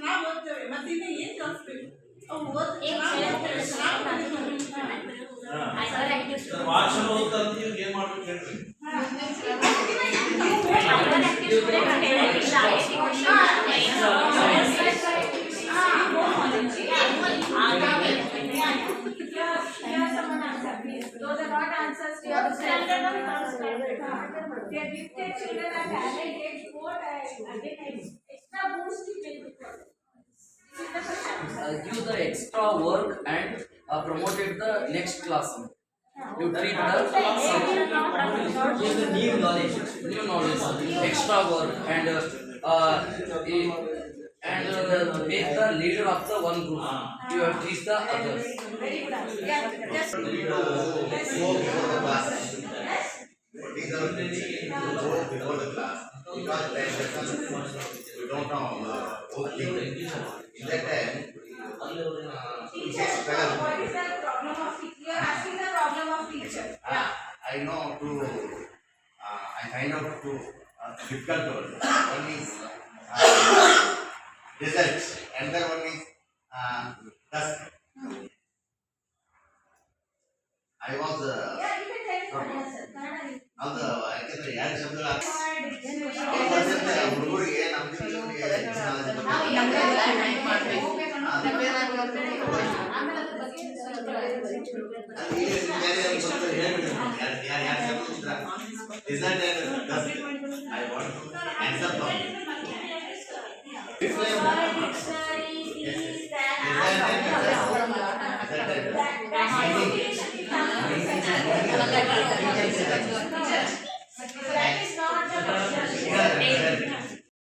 ಚೆನ್ನಾಗಿ ಓದ್ತೇವೆ ಮತ್ತೆ ಇನ್ನು ಏನು ಕಲಿಸ್ಬೇಕು Those are not answers to your standard of they are gifted children and talented sport and again extra boost to give the extra work and promoted the next class. You treat the new knowledge, extra work and make the leader of the one group. You have teach the others. Very good. Yeah, just before the class. Before the class. Because we don't know whole thing. In that time, what is the problem of teacher? You are asking the problem of teacher. I know to I find out to difficult word. One is result, another one is task. I was Yeah, you can tell me for yourself. ಅದು ಯಾಕಂದ್ರೆ ಎರಡು ಶಬ್ದಗಳ ಹುಡುಗರಿಗೆ ನಮ್ಮ ಚಿಕ್ಕವರಿಗೆ